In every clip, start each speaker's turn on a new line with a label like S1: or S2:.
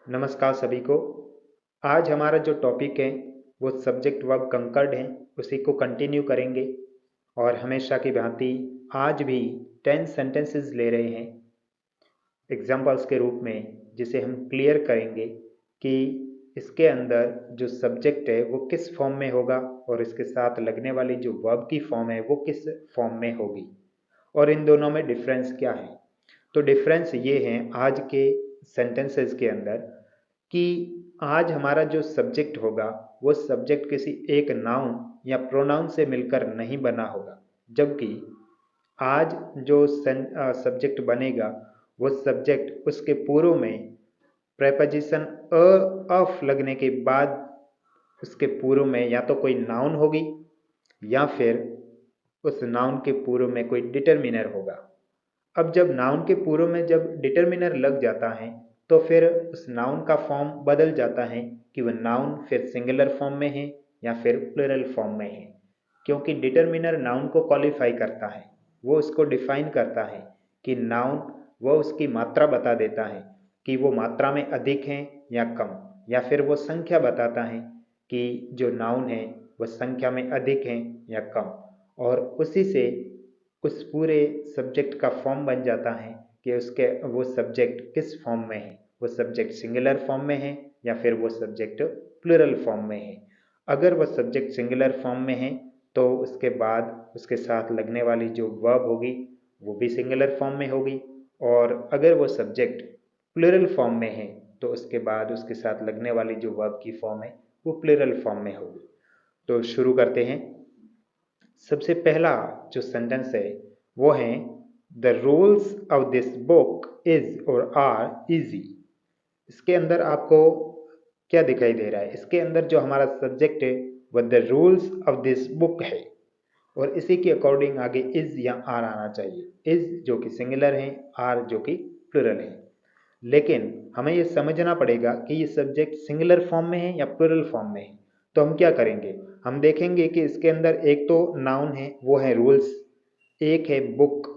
S1: नमस्कार सभी को। आज हमारा जो टॉपिक है वो सब्जेक्ट वर्ब कंकर्ड है, उसी को कंटिन्यू करेंगे। और हमेशा की भांति आज भी 10 सेंटेंसेस ले रहे हैं एग्जाम्पल्स के रूप में, जिसे हम क्लियर करेंगे कि इसके अंदर जो सब्जेक्ट है वो किस फॉर्म में होगा और इसके साथ लगने वाली जो वर्ब की फॉर्म है वो किस फॉर्म में होगी और इन दोनों में डिफरेंस क्या है। तो डिफरेंस ये है आज के सेंटेंसेस के अंदर कि आज हमारा जो सब्जेक्ट होगा वो सब्जेक्ट किसी एक नाउन या प्रोनाउन से मिलकर नहीं बना होगा, जबकि आज जो सब्जेक्ट बनेगा वो सब्जेक्ट उसके पूर्व में प्रेपोजिशन ऑफ लगने के बाद उसके पूर्व में या तो कोई नाउन होगी या फिर उस नाउन के पूर्व में कोई डिटरमिनर होगा। अब जब नाउन के पूर्व में जब डिटरमिनर लग जाता है तो फिर उस नाउन का फॉर्म बदल जाता है कि वह नाउन फिर सिंगुलर फॉर्म में है या फिर प्लूरल फॉर्म में है, क्योंकि डिटरमिनर नाउन को क्वालिफाई करता है, वो उसको डिफाइन करता है कि नाउन, वो उसकी मात्रा बता देता है कि वो मात्रा में अधिक है या कम, या फिर वो संख्या बताता है कि जो नाउन है वह संख्या में अधिक है या कम। और उसी से उस पूरे सब्जेक्ट का फॉर्म बन जाता है कि उसके वो सब्जेक्ट किस फॉर्म में है, वो सब्जेक्ट सिंगुलर फॉर्म में है या फिर वो सब्जेक्ट प्लूरल फॉर्म में है। अगर वह सब्जेक्ट सिंगुलर फॉर्म में है तो उसके बाद उसके साथ लगने वाली जो वर्ब होगी वो भी सिंगुलर फॉर्म में होगी, और अगर वो सब्जेक्ट प्लूरल फॉर्म में है तो उसके बाद उसके साथ लगने वाली जो वर्ब की फॉर्म है वो प्लूरल फॉर्म में होगी। तो शुरू करते हैं। सबसे पहला जो सेंटेंस है वो है the rules of this book is और आर इजी। इसके अंदर आपको क्या दिखाई दे रहा है? इसके अंदर जो हमारा सब्जेक्ट है वह the rules of this book है, और इसी के अकॉर्डिंग आगे इज या आर आना चाहिए। इज जो कि सिंगुलर है, आर जो कि प्लूरल है। लेकिन हमें ये समझना पड़ेगा कि ये सब्जेक्ट सिंगुलर फॉर्म में है या प्लूरल फॉर्म में है। तो हम क्या करेंगे, हम देखेंगे कि इसके अंदर एक तो नाउन है वो है रूल्स, एक है बुक।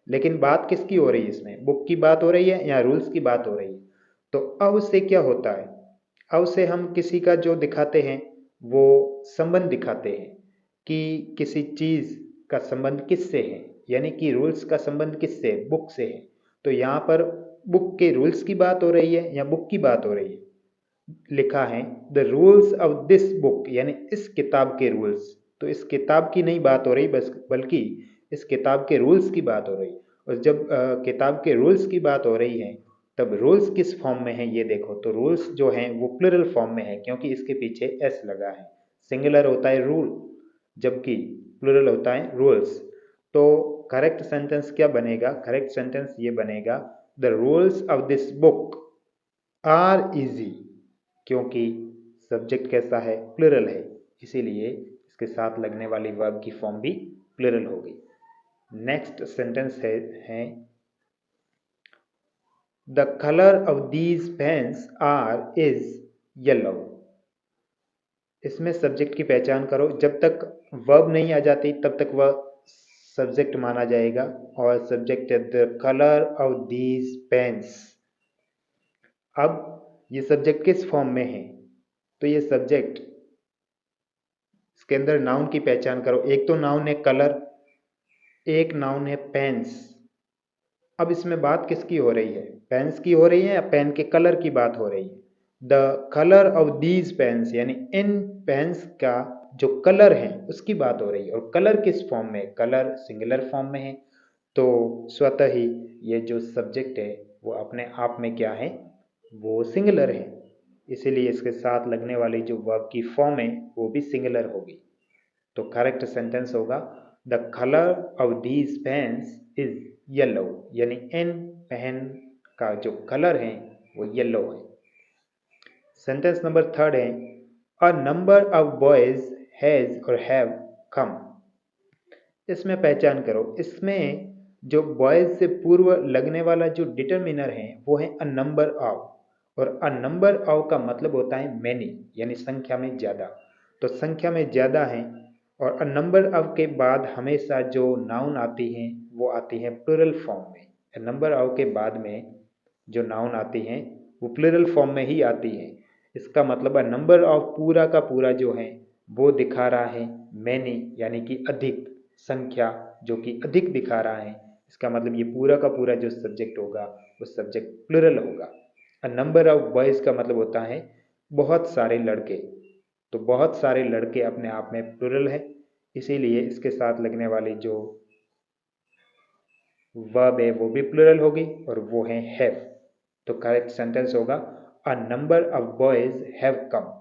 S1: लेकिन बात किसकी हो रही है इसमें? बुक की बात हो रही है या रूल्स की बात हो रही है? तो अब से क्या होता है, अब से हम किसी का जो दिखाते हैं वो संबंध दिखाते हैं कि किसी चीज का संबंध किससे है, यानी कि रूल्स का संबंध किससे है? बुक से है। तो यहाँ पर बुक के रूल्स की बात हो रही है या बुक की बात हो रही है? लिखा है the rules of this book, यानी इस किताब के रूल्स। तो इस किताब की नहीं बात हो रही बस, बल्कि इस किताब के रूल्स की बात हो रही। और जब किताब के रूल्स की बात हो रही है तब रूल्स किस फॉर्म में है ये देखो। तो रूल्स जो हैं वो प्लूरल फॉर्म में है, क्योंकि इसके पीछे एस लगा है। सिंगुलर होता है रूल, जबकि प्लूरल होता है रूल्स। तो करेक्ट सेंटेंस क्या बनेगा? करेक्ट सेंटेंस ये बनेगा the rules of this book are easy, क्योंकि सब्जेक्ट कैसा है? प्लूरल है, इसीलिए इसके साथ लगने वाली वर्ब की फॉर्म भी प्लूरल होगी। नेक्स्ट सेंटेंस है the colour of these pens are is yellow. इसमें सब्जेक्ट की पहचान करो। जब तक वर्ब नहीं आ जाती तब तक वह सब्जेक्ट माना जाएगा, और सब्जेक्ट है the colour of these pens. अब ये सब्जेक्ट किस फॉर्म में है? तो ये सब्जेक्ट, इसके अंदर नाउन की पहचान करो। एक तो नाउन है कलर, एक नाउन है पेन्स। अब इसमें बात किसकी हो रही है? पेन्स की हो रही है या पेन के कलर की बात हो रही है? The colour of these pens, यानी इन पेन्स का जो कलर है उसकी बात हो रही है। और कलर किस फॉर्म में? कलर सिंगुलर फॉर्म में है। तो स्वतः ही ये जो सब्जेक्ट है वो अपने आप में क्या है? वो सिंगुलर है, इसीलिए इसके साथ लगने वाली जो वर्ब की फॉर्म है वो भी सिंगुलर होगी। तो करेक्ट सेंटेंस होगा the colour of these pens is yellow, यानी इन पेन का जो कलर है वो येलो है। सेंटेंस नंबर थर्ड है a number of boys has और हैव कम। इसमें पहचान करो। इसमें जो बॉयज से पूर्व लगने वाला जो डिटरमिनर है वो है अ नंबर ऑफ, और अ नंबर ऑफ का मतलब होता है मैनी, यानी संख्या में ज्यादा। तो संख्या में ज्यादा है, और अ नंबर ऑफ के बाद हमेशा जो नाउन आती हैं वो आती हैं प्लूरल फॉर्म में। अ नंबर ऑफ के बाद में जो नाउन आती हैं वो प्लूरल फॉर्म में ही आती है। इसका मतलब है नंबर ऑफ पूरा का पूरा जो है वो दिखा रहा है मैनी, यानी कि अधिक संख्या, जो कि अधिक दिखा रहा है। इसका मतलब ये पूरा का पूरा जो सब्जेक्ट होगा वो सब्जेक्ट प्लूरल होगा। अ नंबर ऑफ बॉयज़ का मतलब होता है बहुत सारे लड़के, तो बहुत सारे लड़के अपने आप में प्लूरल है, इसीलिए इसके साथ लगने वाली जो वर्ब है वो भी प्लूरल होगी और वो है हैव। तो करेक्ट सेंटेंस होगा a number of boys have come,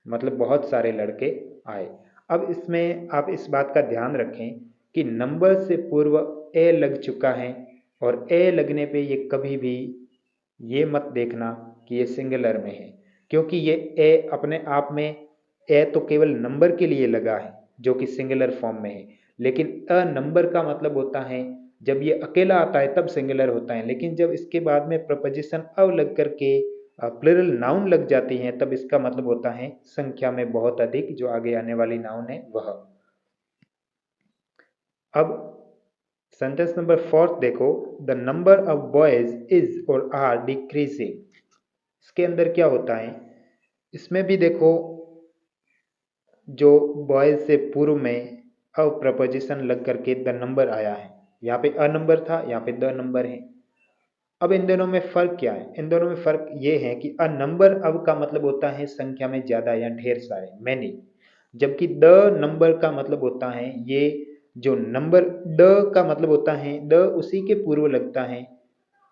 S1: मतलब बहुत सारे लड़के आए। अब इसमें आप इस बात का ध्यान रखें कि नंबर से पूर्व ए लग चुका है, और ए लगने पे ये कभी भी ये मत देखना कि ये सिंगुलर में है, क्योंकि ये ए अपने आप में, ए तो केवल नंबर के लिए लगा है जो कि सिंगुलर फॉर्म में है, लेकिन अ नंबर का मतलब होता है जब ये अकेला आता है तब सिंगुलर होता है, लेकिन जब इसके बाद में प्रपोजिशन अव लग करके प्लूरल नाउन लग जाती हैं तब इसका मतलब होता है संख्या में बहुत अधिक, जो आगे आने वाली नाउन है वह। अब सेंटेंस नंबर 4 देखो, the number of boys is और आर डिक्रीजिंग। इसके अंदर क्या होता है, इसमें भी देखो जो बॉयज से पूर्व में अ प्रपोजिशन लग करके द नंबर आया है, यहाँ पे अ नंबर था, यहाँ पे द नंबर है। अब इन दोनों में फर्क क्या है, इन दोनों में फर्क ये है कि अ नंबर अब का मतलब होता है संख्या में ज्यादा या ढेर सारे, मैनी, जबकि द नंबर का मतलब होता है ये जो नंबर, द का मतलब होता है द उसी के पूर्व लगता है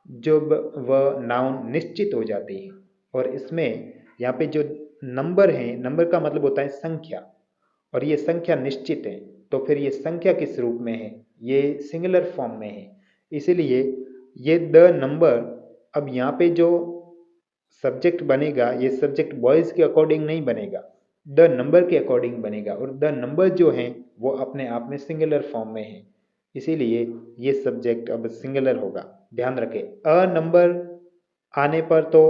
S1: जब वह नाउन निश्चित हो जाती है। और इसमें यहाँ पे जो नंबर है, नंबर का मतलब होता है संख्या, और ये संख्या निश्चित है, तो फिर ये संख्या किस रूप में है, ये सिंगुलर फॉर्म में है। इसीलिए ये द नंबर, अब यहाँ पे जो सब्जेक्ट बनेगा ये सब्जेक्ट बॉयज के अकॉर्डिंग नहीं बनेगा, द नंबर के अकॉर्डिंग बनेगा, और द नंबर जो है वो अपने आप में सिंगुलर फॉर्म में है, इसीलिए ये सब्जेक्ट अब सिंगुलर होगा। ध्यान रखें, अ नंबर आने पर तो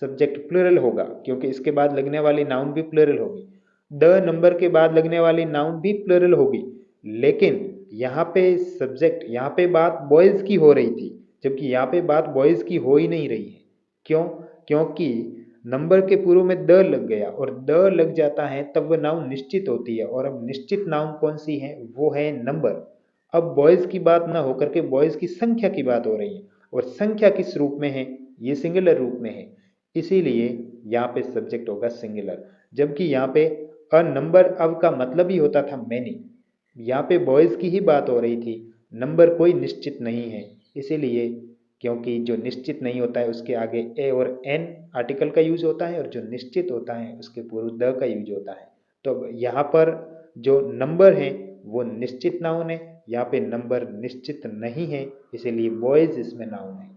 S1: सब्जेक्ट प्लूरल होगा, क्योंकि इसके बाद लगने वाली नाउन भी प्लूरल होगी, द नंबर के बाद लगने वाली नाउन भी प्लूरल होगी, लेकिन यहाँ पे सब्जेक्ट, यहाँ पे बात बॉयज की हो रही थी, जबकि यहाँ पे बात बॉयज की हो ही नहीं रही है। क्यों? क्योंकि नंबर के पूर्व में द लग गया, और द लग जाता है तब वह नाउन निश्चित होती है, और अब निश्चित नाउन कौन सी है, वो है नंबर। अब बॉयज की बात ना होकर के बॉयज की संख्या की बात हो रही है, और संख्या किस रूप में है, ये सिंगुलर रूप में है, इसीलिए यहाँ पे सब्जेक्ट होगा सिंगुलर। जबकि यहाँ पे अ नंबर अब का मतलब ही होता था मैनी, यहाँ पे बॉयज की ही बात हो रही थी, नंबर कोई निश्चित नहीं है, इसीलिए क्योंकि जो निश्चित नहीं होता है उसके आगे ए और एन आर्टिकल का यूज होता है, और जो निश्चित होता है उसके पूर्व द का यूज होता है। तो यहाँ पर जो नंबर है वो निश्चित नाउन है, यहाँ पे नंबर निश्चित नहीं है, इसीलिए बॉयज इसमें नाउन है।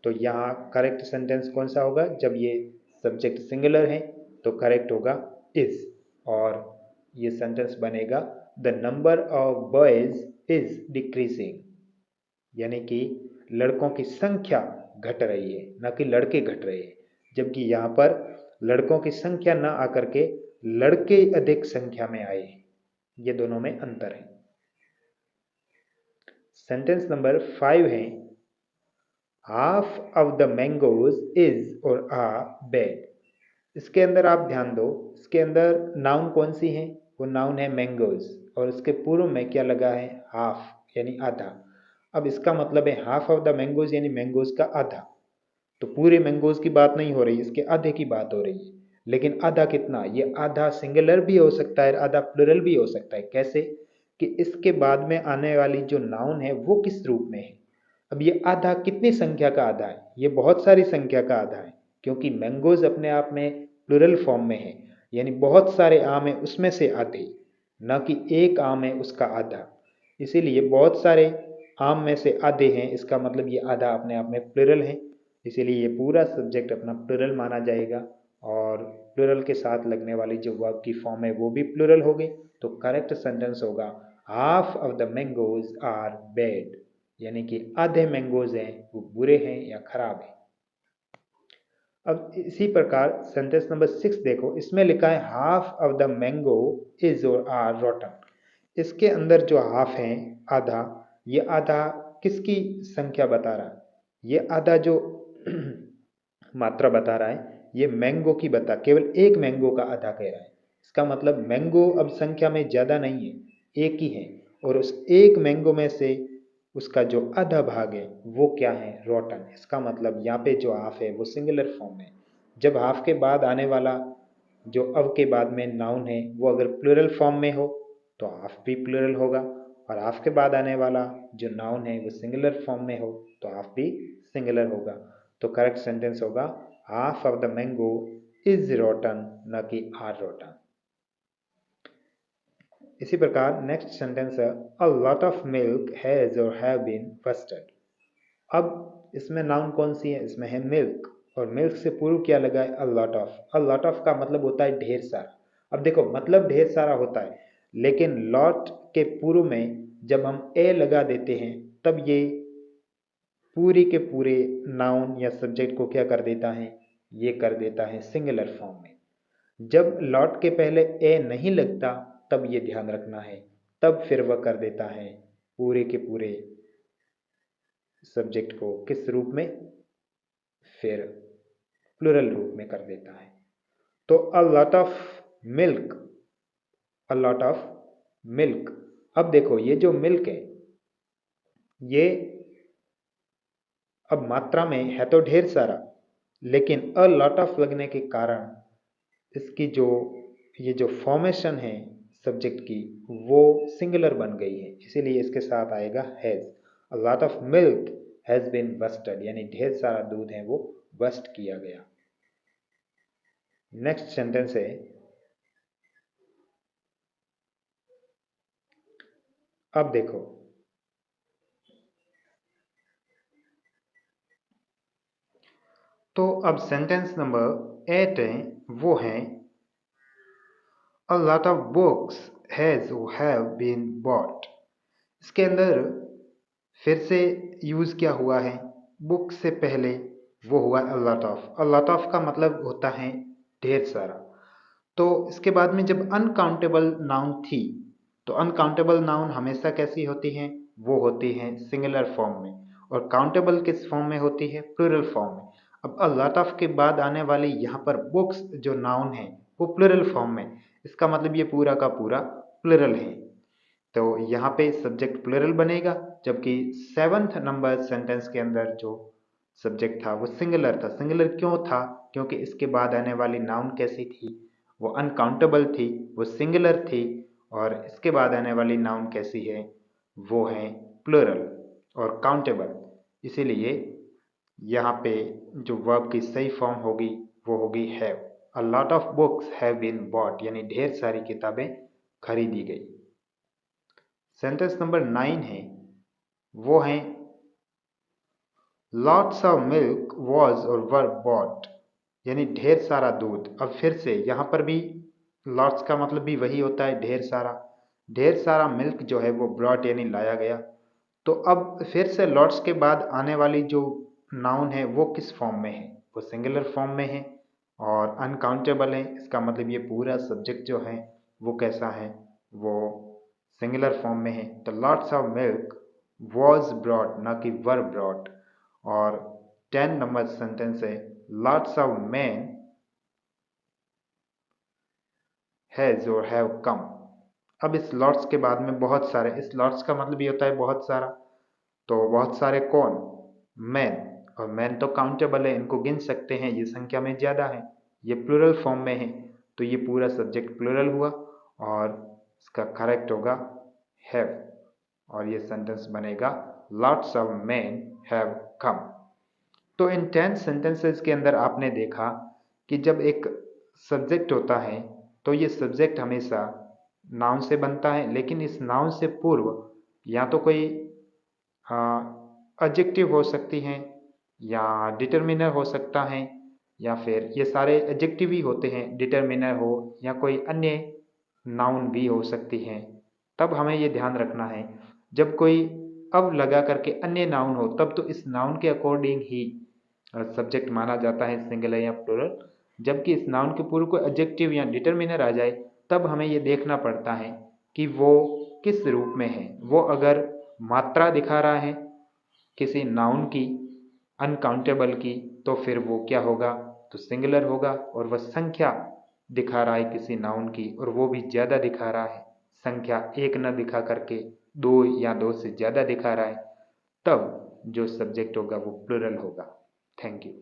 S1: तो यहाँ करेक्ट सेंटेंस कौन सा होगा, जब ये सब्जेक्ट सिंगुलर है तो करेक्ट होगा इज, और ये सेंटेंस बनेगा the number of boys is decreasing, यानी कि लड़कों की संख्या घट रही है, ना कि लड़के घट रहे हैं, जबकि यहाँ पर लड़कों की संख्या ना आकर के लड़के अधिक संख्या में आए हैं, ये दोनों में अंतर है। सेंटेंस नंबर 5 है, half of the mangoes is और आर बैड। इसके अंदर आप ध्यान दो, इसके अंदर नाउन कौन सी है, वो नाउन है मैंगोज, और इसके पूर्व में क्या लगा है, हाफ यानी आधा। अब इसका मतलब है हाफ ऑफ द मैंगोज यानी मैंगोज का आधा, तो पूरे मैंगोज की बात नहीं हो रही, इसके आधे की बात हो रही है। लेकिन आधा कितना, ये आधा सिंगुलर भी हो सकता है, आधा प्लूरल भी हो सकता है। कैसे? कि इसके बाद में आने वाली जो नाउन है वो किस रूप में है। अब ये आधा कितनी संख्या का आधा है, ये बहुत सारी संख्या का आधा है, क्योंकि मैंगोज अपने आप में प्लूरल फॉर्म में है, यानी बहुत सारे आम है उसमें से आधे, न कि एक आम है उसका आधा। इसीलिए बहुत सारे आम में से आधे हैं, इसका मतलब ये आधा अपने आप में प्लूरल है, इसीलिए ये पूरा सब्जेक्ट अपना प्लूरल माना जाएगा, और प्लूरल के साथ लगने वाली जो वर्ब की फॉर्म है वो भी प्लूरल होगी। तो करेक्ट सेंटेंस होगा half of the mangoes are bad, यानी कि आधे मैंगोज हैं वो बुरे हैं या खराब हैं। अब इसी प्रकार सेंटेंस नंबर 6 देखो, इसमें लिखा है half of the mango is और आर रोटन। इसके अंदर जो हाफ है आधा, ये आधा किसकी संख्या बता रहा है, ये आधा जो मात्रा बता रहा है, ये मैंगो की बता, केवल एक मैंगो का आधा कह रहा है। इसका मतलब मैंगो अब संख्या में ज़्यादा नहीं है, एक ही है, और उस एक मैंगो में से उसका जो आधा भाग है वो क्या है, रोटन। इसका मतलब यहाँ पे जो हाफ है वो सिंगुलर फॉर्म में। जब हाफ के बाद आने वाला जो अब के बाद में नाउन है वो अगर प्लूरल फॉर्म में हो तो हाफ भी प्लूरल होगा, और हाफ के बाद आने वाला जो नाउन है वो सिंगुलर फॉर्म में हो तो हाफ भी सिंगुलर होगा। तो करेक्ट सेंटेंस होगा half of the mango is rotten, न कि आर रोटन। इसी प्रकार नेक्स्ट सेंटेंस है अ लॉट ऑफ मिल्क हैज और हैव बीन फस्टेड। अब इसमें नाउन कौन सी है, इसमें है मिल्क, और मिल्क से पूर्व क्या लगा है, अ lot of. A lot of का मतलब होता है ढेर सारा। अब देखो मतलब ढेर सारा होता है, लेकिन लॉट के पूर्व में जब हम ए लगा देते हैं तब ये पूरी के पूरे नाउन या सब्जेक्ट को क्या कर देता है, ये कर देता है सिंगुलर फॉर्म में। जब लॉट के पहले ए नहीं लगता तब ये ध्यान रखना है, तब फिर वह कर देता है पूरे के पूरे सब्जेक्ट को किस रूप में, फिर प्लूरल रूप में कर देता है। तो अ lot of milk, a lot of milk. अब देखो ये जो मिल्क है ये अब मात्रा में है तो ढेर सारा, लेकिन अ लॉट ऑफ लगने के कारण इसकी जो ये जो फॉर्मेशन है सब्जेक्ट की वो सिंगुलर बन गई है, इसीलिए इसके साथ आएगा has. A lot of milk has been busted, यानी ढेर सारा दूध है वो बस्ट किया गया। नेक्स्ट सेंटेंस है अब देखो तो अब सेंटेंस नंबर 8 है, वो है अ लॉट ऑफ बुक्स हैज और हैव बीन बॉट। इसके अंदर फिर से यूज क्या हुआ है, बुक से पहले वो हुआ अ lot of. A lot of का मतलब होता है ढेर सारा। तो इसके बाद में जब अनकाउंटेबल नाउन थी तो अनकाउंटेबल नाउन हमेशा कैसी होती हैं, वो होती हैं सिंगुलर फॉर्म में, और काउंटेबल किस फॉर्म में होती है, प्लूरल फॉर्म में। अब अ लॉट ऑफ के बाद आने वाली यहाँ पर बुक्स जो नाउन है वो प्लूरल फॉर्म में, इसका मतलब ये पूरा का पूरा प्लूरल है। तो यहाँ पे सब्जेक्ट प्लूरल बनेगा, जबकि सेवंथ नंबर सेंटेंस के अंदर जो सब्जेक्ट था वो सिंगुलर था। सिंगुलर क्यों था, क्योंकि इसके बाद आने वाली नाउन कैसी थी, वो अनकाउंटेबल थी, वो सिंगुलर थी, और इसके बाद आने वाली नाउन कैसी है, वो है प्लूरल और काउंटेबल। इसीलिए यहाँ पे जो वर्ब की सही फॉर्म होगी वो होगी have. A lot of books have been bought, यानी ढेर सारी किताबें खरीदी गई। सेंटेंस नंबर 9 है, वो है लॉट्स ऑफ मिल्क वॉज और वर बॉट, यानी ढेर सारा दूध। अब फिर से यहाँ पर भी लॉट्स का मतलब भी वही होता है ढेर सारा। ढेर सारा मिल्क जो है वो ब्रॉट यानी लाया गया। तो अब फिर से लॉट्स के बाद आने वाली जो नाउन है वो किस फॉर्म में है, वो सिंगुलर फॉर्म में है और अनकाउंटेबल है। इसका मतलब ये पूरा सब्जेक्ट जो है वो कैसा है, वो सिंगुलर फॉर्म में है। तो lots of milk was brought, ना कि वर ब्रॉट। और 10 नंबर सेंटेंस है लॉट्स ऑफ मैन हैज और हैव कम। अब इस लॉट्स के बाद में बहुत सारे, इस लॉट्स का मतलब ये होता है बहुत सारा। तो बहुत सारे कौन, मैन, और मैन तो काउंटेबल है, इनको गिन सकते हैं, ये संख्या में ज़्यादा है, ये प्लूरल फॉर्म में है, तो ये पूरा सब्जेक्ट प्लूरल हुआ और इसका करेक्ट होगा हैव, और ये सेंटेंस बनेगा lots of man have come. तो इन 10 सेंटेंसेस के अंदर आपने देखा कि जब एक सब्जेक्ट होता है तो ये सब्जेक्ट हमेशा नाउन से बनता है, लेकिन इस नाउन से पूर्व या तो कोई एडजेक्टिव हो सकती हैं या डिटरमिनर हो सकता है, या फिर ये सारे एडजेक्टिव ही होते हैं, डिटरमिनर हो या कोई अन्य नाउन भी हो सकती हैं। तब हमें ये ध्यान रखना है जब कोई अब लगा करके अन्य नाउन हो तब तो इस नाउन के अकॉर्डिंग ही सब्जेक्ट माना जाता है सिंगुलर या प्लूरल। जबकि इस नाउन के पूर्व कोई एडजेक्टिव या डिटरमिनर आ जाए तब हमें ये देखना पड़ता है कि वो किस रूप में है। वो अगर मात्रा दिखा रहा है किसी नाउन की, अनकाउंटेबल की, तो फिर वो क्या होगा, तो सिंगुलर होगा। और वह संख्या दिखा रहा है किसी नाउन की, और वो भी ज़्यादा दिखा रहा है, संख्या एक न दिखा करके दो या दो से ज़्यादा दिखा रहा है, तब जो सब्जेक्ट होगा वो प्लूरल होगा। Thank you.